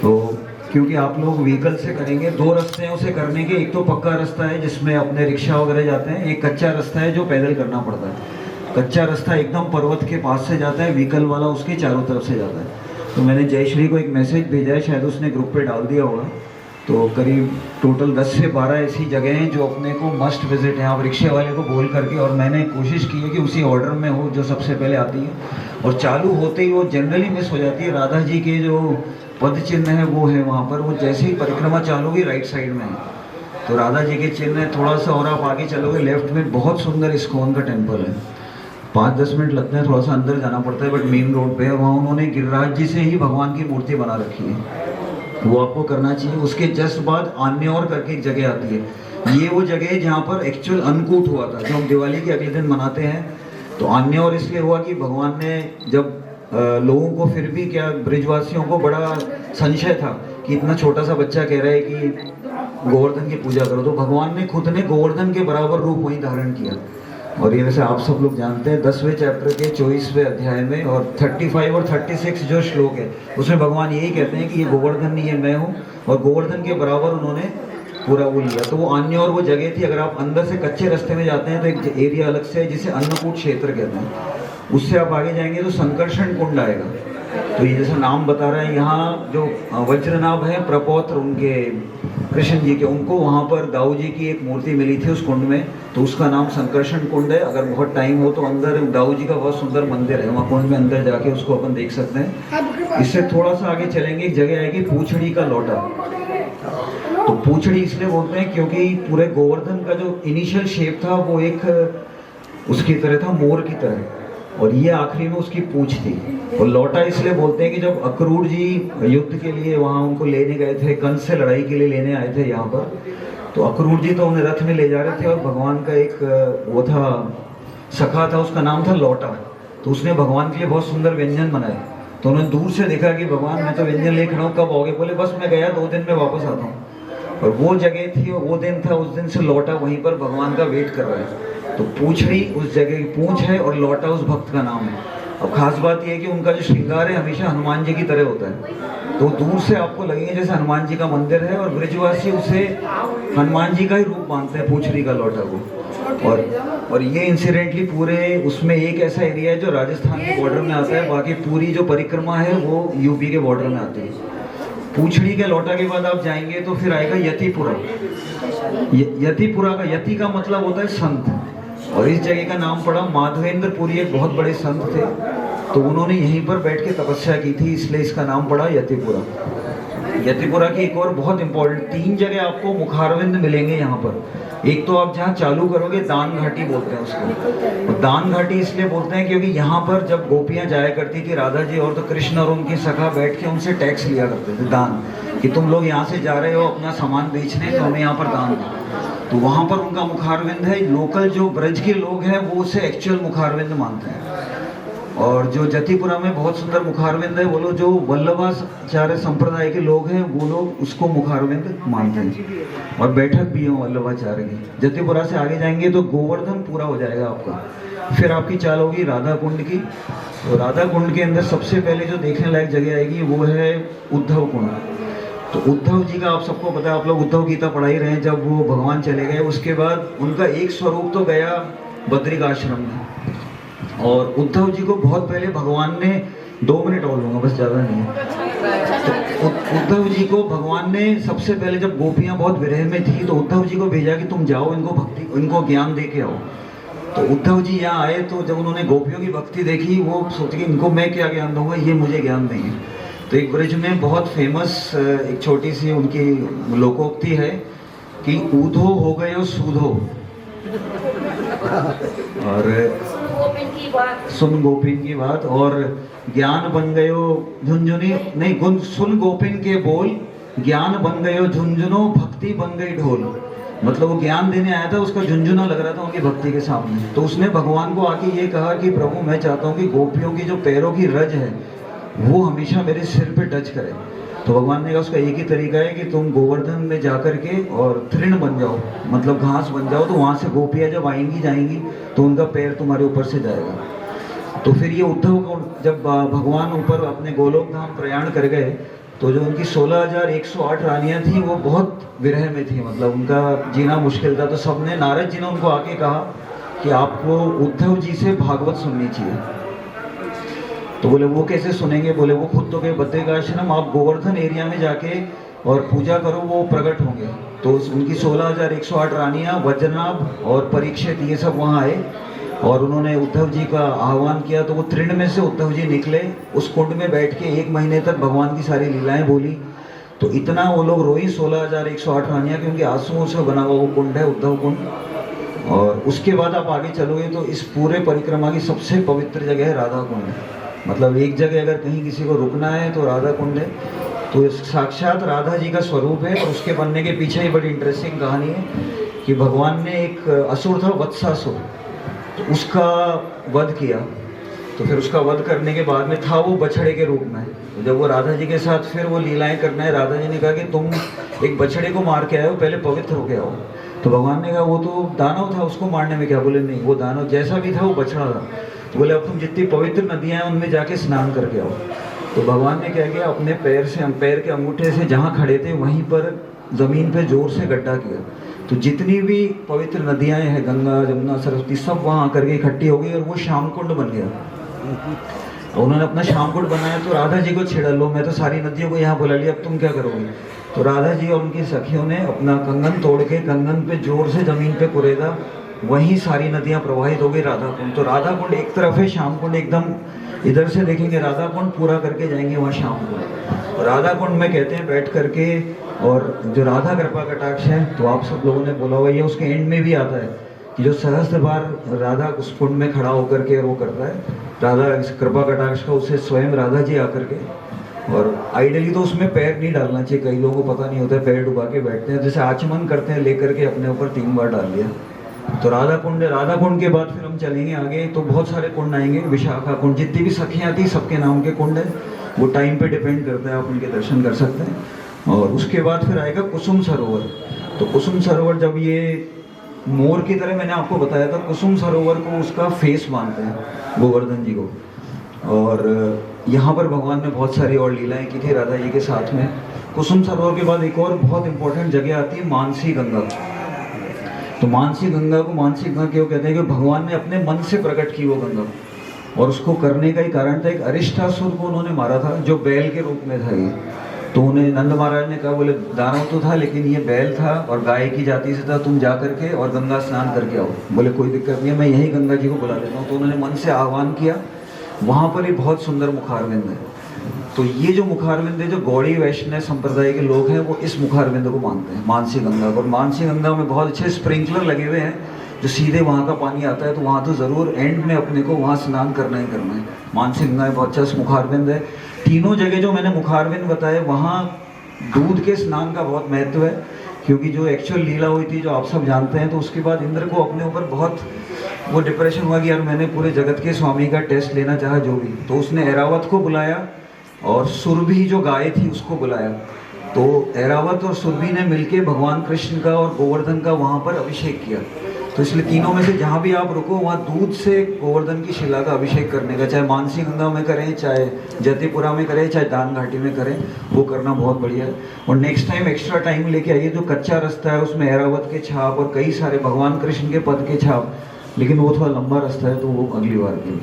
तो क्योंकि आप लोग व्हीकल से करेंगे, 2 रास्ते हैं उसे करने के। एक तो पक्का रास्ता है जिसमें अपने रिक्शा वगैरह जाते हैं, एक कच्चा रास्ता है जो पैदल करना पड़ता है। कच्चा रास्ता एकदम पर्वत के पास से जाता है, व्हीकल वाला उसके चारों तरफ से जाता है। तो मैंने जयश्री को एक मैसेज भेजा है, शायद उसने ग्रुप पे डाल दिया होगा। तो करीब टोटल 10 से 12 ऐसी जगह हैं जो अपने को मस्ट विजिट है, आप रिक्शे वाले को बोल करके। और मैंने कोशिश की है कि उसी ऑर्डर में हो जो सबसे पहले आती है, और चालू होते ही वो जनरली मिस हो जाती है। राधा जी के जो पद चिन्ह है वो है वहाँ पर, वो जैसे ही परिक्रमा चालू होगी राइट साइड में है, तो राधा जी के चिन्ह है। थोड़ा सा और आप आगे चलोगे लेफ्ट में बहुत सुंदर इस्कॉन का टेम्पल है। 5-10 मिनट लगते हैं, थोड़ा सा अंदर जाना पड़ता है, बट मेन रोड पे है। वहाँ उन्होंने गिरिराज जी से ही भगवान की मूर्ति बना रखी है, वो आपको करना चाहिए। उसके जस्ट बाद आन्योर करके एक जगह आती है, ये वो जगह है जहाँ पर एक्चुअल अन्नकूट हुआ था, जो हम दिवाली के अगले दिन मनाते हैं। तो आन्योर इसलिए हुआ कि भगवान ने जब लोगों को, फिर भी क्या ब्रिजवासियों को बड़ा संशय था कि इतना छोटा सा बच्चा कह रहा है कि गोवर्धन की पूजा करो, तो भगवान ने खुद ने गोवर्धन के बराबर रूप वहीं धारण किया। और ये वैसे आप सब लोग जानते हैं 10वें चैप्टर के 24वें अध्याय में और 35 और 36 जो श्लोक है उसमें भगवान यही कहते हैं कि ये गोवर्धन नहीं है, मैं हूँ। और गोवर्धन के बराबर उन्होंने पूरा वो लिया। तो वो अन्य और वो जगह थी। अगर आप अंदर से कच्चे रास्ते में जाते हैं तो एक एरिया अलग से है जिसे अन्नकूट क्षेत्र कहते हैं। उससे आप आगे जाएंगे तो संकर्षण कुंड आएगा। तो ये जैसा नाम बता रहा है, यहाँ जो वज्रनाभ है प्रपौत्र उनके कृष्ण जी के, उनको वहाँ पर दाऊ जी की एक मूर्ति मिली थी उस कुंड में, तो उसका नाम संकर्षण कुंड है। अगर बहुत टाइम हो तो अंदर दाऊ जी का बहुत सुंदर मंदिर है, वहाँ कुंड में अंदर जाके उसको अपन देख सकते हैं। इससे थोड़ा सा आगे चलेंगे, एक जगह आएगी पूछड़ी का लोटा। तो पूछड़ी इसलिए बोलते हैं क्योंकि पूरे गोवर्धन का जो इनिशियल शेप था वो एक उसकी तरह था, मोर की तरह, और ये आखिरी में उसकी पूंछ थी। और लोटा इसलिए बोलते हैं कि जब अक्रूर जी युद्ध के लिए वहाँ उनको लेने गए थे, कंस से लड़ाई के लिए लेने आए थे यहाँ पर, तो अक्रूर जी तो उन्हें रथ में ले जा रहे थे और भगवान का एक वो था सखा था, उसका नाम था लोटा। तो उसने भगवान के लिए बहुत सुंदर व्यंजन बनाए। तो उन्होंने दूर से देखा कि भगवान मैं तो व्यंजन लेकर हूँ, कब आओगे? बोले बस मैं गया 2 दिन में वापस आता हूँ। और वो जगह थी, वो दिन था, उस दिन से लोटा वहीं पर भगवान का वेट कर रहा है। तो पूछड़ी उस जगह की पूंछ है और लोटा उस भक्त का नाम है। अब खास बात यह है कि उनका जो श्रृंगार है हमेशा हनुमान जी की तरह होता है। तो दूर से आपको लगेंगे जैसे हनुमान जी का मंदिर है, और ब्रिजवासी उसे हनुमान जी का ही रूप मानते हैं, पूछड़ी का लोटा को। और ये इंसिडेंटली पूरे उसमें एक ऐसा एरिया है जो राजस्थान के बॉर्डर में आता है, बाकी पूरी जो परिक्रमा है वो यूपी के बॉर्डर में आती है। पूछड़ी के लोटा के बाद आप जाएंगे तो फिर आएगा यतिपुरा। यतिपुरा का यति का मतलब होता है संत, और इस जगह का नाम पड़ा माधवेंद्र पुरी, एक बहुत बड़े संत थे, तो उन्होंने यहीं पर बैठ के तपस्या की थी, इसलिए इसका नाम पड़ा यतिपुरा। यतिपुरा की एक और बहुत इंपॉर्टेंट 3 जगह आपको मुखारविंद मिलेंगे यहाँ पर। एक तो आप जहाँ चालू करोगे दान घाटी बोलते हैं उसको, तो दान घाटी इसलिए बोलते हैं क्योंकि यहाँ पर जब गोपियाँ जाया करती थी राधा जी और तो कृष्ण और उनकी सखा बैठ के उनसे टैक्स लिया करते थे, दान, कि तुम लोग यहाँ से जा रहे हो अपना सामान बेचने, तो हमें यहाँ पर दान दो। तो वहाँ पर उनका मुखारविंद है। लोकल जो ब्रज के लोग हैं वो उसे एक्चुअल मुखारविंद मानते हैं। और जो जतिपुरा में बहुत सुंदर मुखारविंद है, वो लोग जो वल्लभाचार्य संप्रदाय के लोग हैं वो लोग उसको मुखारविंद मानते हैं, और बैठक भी है वल्लभाचार्य की। जतिपुरा से आगे जाएंगे तो गोवर्धन पूरा हो जाएगा आपका। फिर आपकी चाल होगी राधा कुंड की। तो राधा कुंड के अंदर सबसे पहले जो देखने लायक जगह आएगी वो है उद्धव कुंड। तो उद्धव जी का आप सबको पता है, आप लोग उद्धव गीता पढ़ा ही रहे हैं। जब वो भगवान चले गए उसके बाद उनका एक स्वरूप तो गया बद्रिक आश्रम में, और उद्धव जी को बहुत पहले भगवान ने 2 मिनट और लूंगा, बस ज़्यादा नहीं है। तो उद्धव जी को भगवान ने सबसे पहले जब गोपियाँ बहुत विरह में थी तो उद्धव जी को भेजा कि तुम जाओ इनको भक्ति, इनको ज्ञान दे के आओ। तो उद्धव जी यहाँ आए तो जब उन्होंने गोपियों की भक्ति देखी वो सोचे कि इनको मैं क्या ज्ञान दूंगा, ये मुझे ज्ञान देंगे। तो एक ब्रज में बहुत फेमस एक छोटी सी उनकी लोकोक्ति है कि ऊधो हो गयो सूधो, और सुन गोपिन की बात, और ज्ञान बन गयो झुंझुनी, नहीं गुण सुन गोपिन के बोल, ज्ञान बन गयो झुंझुनो, भक्ति बन गई ढोल। मतलब वो ज्ञान देने आया था, उसका झुंझुना लग रहा था उनकी भक्ति के सामने। तो उसने भगवान को आके ये कहा कि प्रभु मैं चाहता हूँ कि गोपियों की जो पैरों की रज है वो हमेशा मेरे सिर पे टच करे। तो भगवान ने कहा उसका एक ही तरीका है कि तुम गोवर्धन में जाकर के और तृण बन जाओ, मतलब घास बन जाओ, तो वहाँ से गोपियाँ जब आएंगी जाएंगी तो उनका पैर तुम्हारे ऊपर से जाएगा। तो फिर ये उद्धव को जब भगवान ऊपर अपने गोलोक धाम प्रयाण कर गए तो जो उनकी 16,108 रानियां थी वो बहुत विरह में थी, मतलब उनका जीना मुश्किल था। तो सबने, नारद जी ने उनको आके कहा कि आपको उद्धव जी से भागवत सुननी चाहिए। तो बोले वो कैसे सुनेंगे? बोले वो खुद तो गए बद्रिकाश्रम, आप गोवर्धन एरिया में जाके और पूजा करो, वो प्रकट होंगे। तो उनकी 16,108 रानियां, वज्रनाभ और परीक्षित ये सब वहाँ आए और उन्होंने उद्धव जी का आह्वान किया। तो वो तृण में से उद्धव जी निकले, उस कुंड में बैठ के 1 महीने तक भगवान की सारी लीलाएं बोली। तो इतना वो लोग रोई 16,108 रानियां, क्योंकि आंसुओं से बना हुआ वो कुंड है, उद्धव कुंड। और उसके बाद आप आगे चलोगे तो इस पूरे परिक्रमा की सबसे पवित्र जगह है राधा कुंड। मतलब एक जगह अगर कहीं किसी को रुकना है तो राधा कुंड है। तो साक्षात राधा जी का स्वरूप है। और उसके बनने के पीछे ही बड़ी इंटरेस्टिंग कहानी है कि भगवान ने एक असुर था वत्सासुर, तो उसका वध किया। तो फिर उसका वध करने के बाद में था वो बछड़े के रूप में। तो जब वो राधा जी के साथ फिर वो लीलाएं करना है, राधा जी ने कहा कि तुम एक बछड़े को मार के आए हो, पहले पवित्र होके आओ। तो भगवान ने कहा वो तो दानव था, उसको मारने में क्या? बोले नहीं, वो दानव जैसा भी था वो बछड़ा था। तो बोले अब तुम जितनी पवित्र नदियाँ हैं उनमें जाके स्नान करके आओ। तो भगवान ने क्या किया, अपने पैर के अंगूठे से जहाँ खड़े थे वहीं पर जमीन पे जोर से गड्ढा किया। तो जितनी भी पवित्र नदियाँ हैं, गंगा जमुना सरस्वती, सब वहाँ आकर के इकट्ठी हो गई और वो श्याम कुंड बन गया। तो उन्होंने अपना श्याम कुंड बनाया। तो राधा जी को छेड़ा, लो मैं तो सारी नदियों को यहाँ बुला लिया, अब तुम क्या करोगे? तो राधा जी और उनकी सखियों ने अपना कंगन तोड़ के कंगन पे जोर से जमीन पे कुरेदा, वहीं सारी नदियाँ प्रवाहित हो गई राधा कुंड। तो राधा कुंड एक तरफ है, श्याम कुंड एकदम इधर से देखेंगे राधा कुंड, पूरा करके जाएंगे वहाँ श्याम कुंड। राधा कुंड में कहते हैं बैठ करके, और जो राधा कृपा कटाक्ष है तो आप सब लोगों ने बोला हुआ, ये उसके एंड में भी आता है कि जो सहस्त्र बार राधा उस कुंड में खड़ा होकर के वो करता है, राधा इस कृपा कटाक्ष का, उससे स्वयं राधा जी आकर के। और आइडियली तो उसमें पैर नहीं डालना चाहिए, कई लोगों को पता नहीं होता है, पैर डुबा के बैठते हैं, जैसे आचमन करते हैं लेकर के अपने ऊपर 3 बार डाल लिया। तो राधा कुंड के बाद फिर हम चलेंगे आगे तो बहुत सारे कुंड आएंगे, विशाखा कुंड, जितनी भी सखियाँ थी सबके नाम के कुंड है, वो टाइम पे डिपेंड करता है, आप उनके दर्शन कर सकते हैं। और उसके बाद फिर आएगा कुसुम सरोवर। तो कुसुम सरोवर, जब ये मोर की तरह मैंने आपको बताया था, कुसुम सरोवर को उसका फेस मानते हैं गोवर्धन जी को। और यहाँ पर भगवान ने बहुत सारी और लीलाएं की थी राधा जी के साथ में। कुसुम सरोवर के बाद एक और बहुत इंपॉर्टेंट जगह आती है मानसी गंगा। तो मानसी गंगा को मानसी गंगा क्यों कहते हैं? कि भगवान ने अपने मन से प्रकट की वो गंगा, और उसको करने का ही कारण था, एक अरिष्टासुर को उन्होंने मारा था जो बैल के रूप में था ये। तो उन्हें नंद महाराज ने कहा, बोले दानव तो था लेकिन ये बैल था और गाय की जाति से था, तुम जा करके और गंगा स्नान करके आओ। बोले कोई दिक्कत नहीं है, मैं यही गंगा जी को बुला लेता हूँ। तो उन्होंने मन से आह्वान किया। वहाँ पर ही बहुत सुंदर मुखारविंद है। तो ये जो मुखारविंद है, जो गौड़ी वैष्णव संप्रदाय के लोग हैं वो इस मुखारविंद को मानते हैं, मानसी गंगा को। और मानसी गंगा में बहुत अच्छे स्प्रिंकलर लगे हुए हैं जो सीधे वहाँ का पानी आता है। तो वहाँ तो ज़रूर एंड में अपने को वहाँ स्नान करना ही करना है। मानसी गंगा में बहुत अच्छा मुखारविंद है। तीनों जगह जो मैंने मुखारविंद बताए, वहाँ दूध के स्नान का बहुत महत्व है, क्योंकि जो एक्चुअल लीला हुई थी जो आप सब जानते हैं। तो उसके बाद इंद्र को अपने ऊपर बहुत वो डिप्रेशन हुआ कि यार मैंने पूरे जगत के स्वामी का टेस्ट लेना चाहा जो भी। तो उसने ऐरावत को बुलाया और सुरभि जो गाय थी उसको बुलाया। तो ऐरावत और सुरभि ने मिलके भगवान कृष्ण का और गोवर्धन का वहाँ पर अभिषेक किया। तो इसलिए तीनों में से जहाँ भी आप रुको वहाँ दूध से गोवर्धन की शिला का अभिषेक करने का, चाहे मानसी गंगा में करें, चाहे जतिपुरा में करें, चाहे दान घाटी में करें, वो करना बहुत बढ़िया है। और नेक्स्ट टाइम एक्स्ट्रा टाइम लेके आइए। जो कच्चा रास्ता है उसमें ऐरावत के छाप और कई सारे भगवान कृष्ण के पद के छाप, लेकिन वो थोड़ा लंबा रास्ता है तो वो अगली बार के लिए।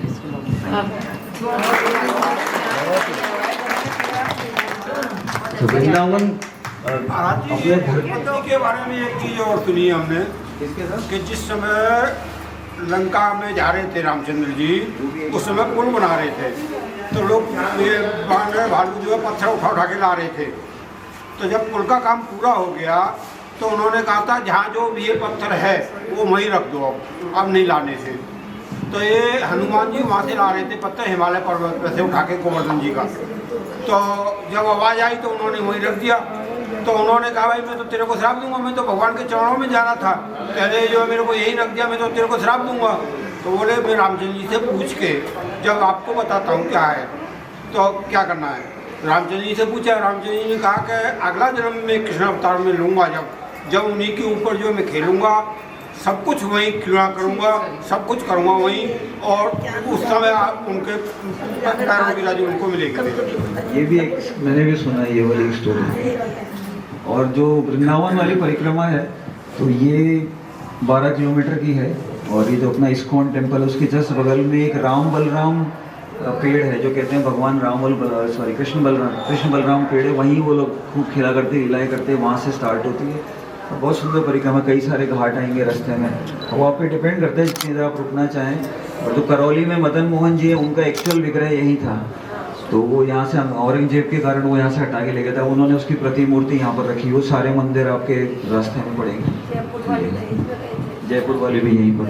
तो वृंदावन
अपने घर के बारे में एक चीज और सुनी हमने कि जिस समय लंका में जा रहे थे रामचंद्र जी, उस समय पुल बना रहे थे, तो लोग ये बानर भालू जो है पत्थर उठा के ला रहे थे। तो जब पुल का काम पूरा हो गया तो उन्होंने कहा था जहाँ जो ये पत्थर है वो वहीं रख दो, अब नहीं लाने से। तो ये हनुमान जी वहाँ से ला रहे थे पत्थर हिमालय पर्वत पर से उठा के गोवर्धन जी का। तो जब आवाज़ आई तो उन्होंने वहीं रख दिया। तो उन्होंने कहा भाई मैं तो तेरे को श्राप दूंगा, मैं तो भगवान के चरणों में जाना था, पहले जो मेरे को यही रख दिया, मैं तो तेरे को श्राप दूंगा। तो बोले मैं रामचंद्र जी से पूछ के जब आपको बताता हूँ क्या है तो क्या करना है। रामचंद्र जी से पूछा, रामचंद्र जी ने कहा कि अगला जन्म में कृष्ण अवतार में लूँगा, जब उन्हीं के ऊपर जो मैं खेलूँगा, सब कुछ वहीं क्रिया करूँगा, सब कुछ करूँगा वहीं, और उस समय उनके पैरों की राजी उनको मिलेगी।
ये भी एक मैंने भी सुना है ये वाली एक स्टोरी। और जो वृंदावन वाली परिक्रमा है तो ये 12 किलोमीटर की है, और ये जो अपना इस्कॉन टेम्पल है उसके जस्ट बगल में एक राम बलराम पेड़ है, जो कहते हैं भगवान कृष्ण बलराम पेड़ है, वहीं वो लोग खूब खेला करते, लीलाएँ करते, वहाँ से स्टार्ट होती है। बहुत सुंदर परिक्रमा, कई सारे घाट आएंगे रास्ते में, वो आप पे डिपेंड करता है जितनी देर आप रुकना चाहें। और जो करौली में मदन मोहन जी है उनका एक्चुअल विग्रह यही था, तो वो यहाँ से औरंगजेब के कारण वो यहाँ से हटा के ले गया था, उन्होंने उसकी प्रतिमूर्ति यहाँ पर रखी। वो सारे मंदिर आपके रास्ते में पड़ेंगे, जयपुर वाले भी यहीं पर।